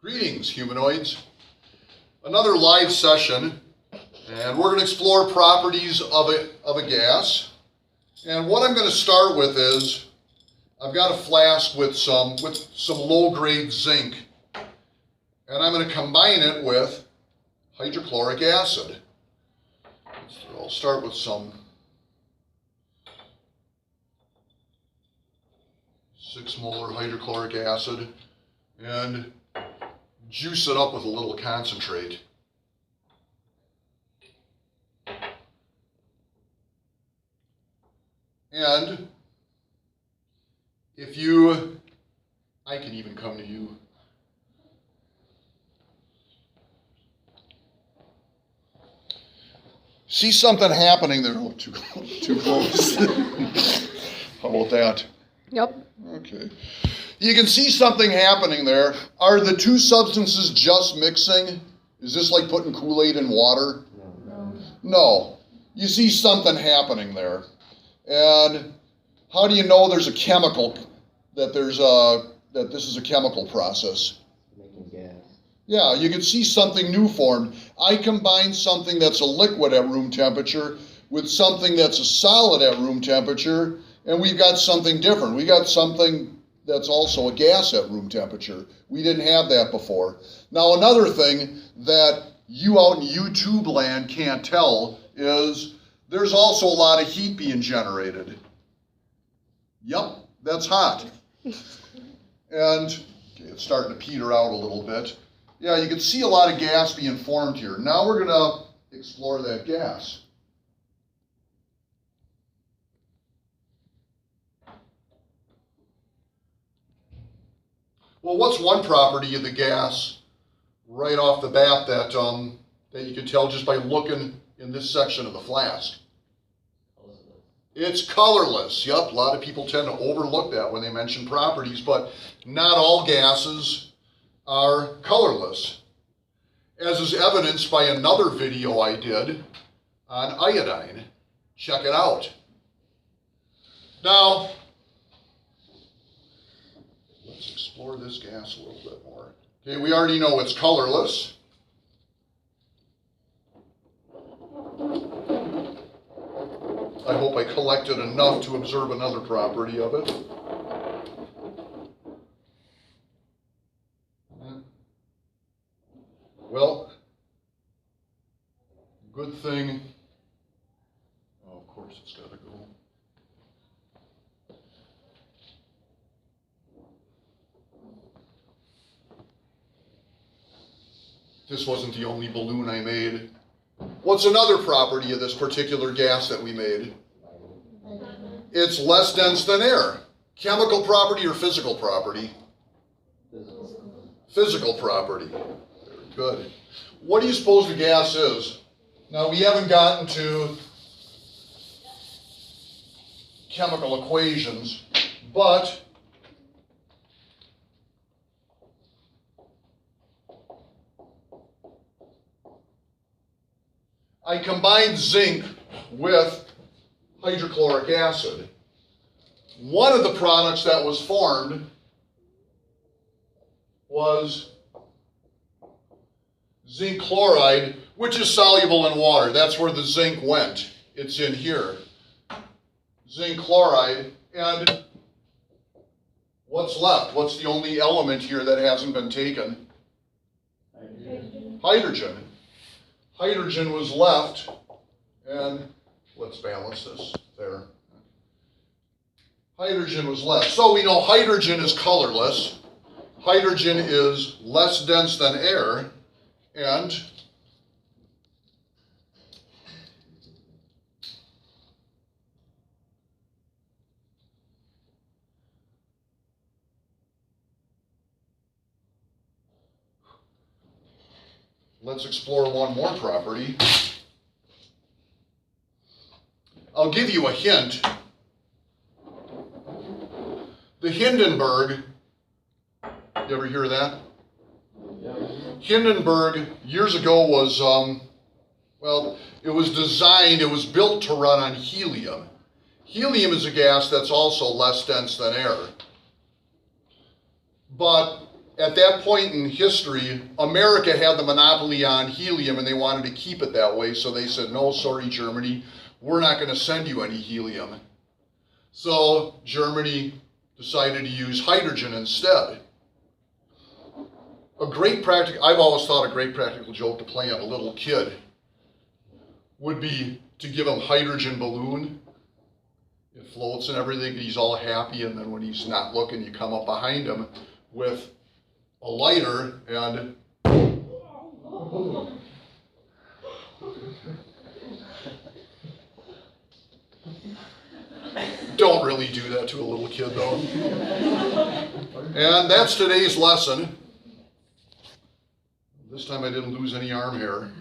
Greetings, humanoids. Another live session, and we're going to explore properties of a gas. And what I'm going to start with is, I've got a flask with some low-grade zinc, and I'm going to combine it with hydrochloric acid. So I'll start with some 6 molar hydrochloric acid and juice it up with a little concentrate. And I can even come to you. See something happening there? Oh, too close. How about that? Yep. Okay. You can see something happening there. Are the two substances just mixing? Is this like putting Kool-Aid in water? No. You see something happening there. And how do you know there's a chemical, that this is a chemical process? Making gas. Yeah, you can see something new formed. I combine something that's a liquid at room temperature with something that's a solid at room temperature, and we've got something different. We got something that's also a gas at room temperature. We didn't have that before. Now, another thing that you out in YouTube land can't tell is there's also a lot of heat being generated. Yep, that's hot. And okay, it's starting to peter out a little bit. Yeah, you can see a lot of gas being formed here. Now we're going to explore that gas. Well, what's one property of the gas right off the bat that you can tell just by looking in this section of the flask? It's colorless. Yep, a lot of people tend to overlook that when they mention properties, but not all gases are colorless, as is evidenced by another video I did on iodine. Check it out. Now, let's explore this gas a little bit more. Okay, we already know it's colorless. I hope I collected enough to observe another property of it. Well, good thing. Oh, of course it's got to go. This wasn't the only balloon I made. What's another property of this particular gas that we made? It's less dense than air. Chemical property or physical property? Physical property. Very good. What do you suppose the gas is? Now, we haven't gotten to chemical equations, but I combined zinc with hydrochloric acid. One of the products that was formed was zinc chloride, which is soluble in water. That's where the zinc went. It's in here. Zinc chloride. And what's left? What's the only element here that hasn't been taken? Hydrogen. Hydrogen was left, and let's balance this there. Hydrogen was left. So we know hydrogen is colorless. Hydrogen is less dense than air, and let's explore one more property. I'll give you a hint. The Hindenburg, you ever hear of that? Yeah. Hindenburg years ago was, it was built to run on helium. Helium is a gas that's also less dense than air. But at that point in history, America had the monopoly on helium and they wanted to keep it that way. So they said, no, sorry, Germany, we're not going to send you any helium. So Germany decided to use hydrogen instead. I've always thought a great practical joke to play on a little kid would be to give him hydrogen balloon. It floats and everything, he's all happy, and then when he's not looking, you come up behind him with a lighter and don't really do that to a little kid though. And that's today's lesson. This time I didn't lose any arm hair.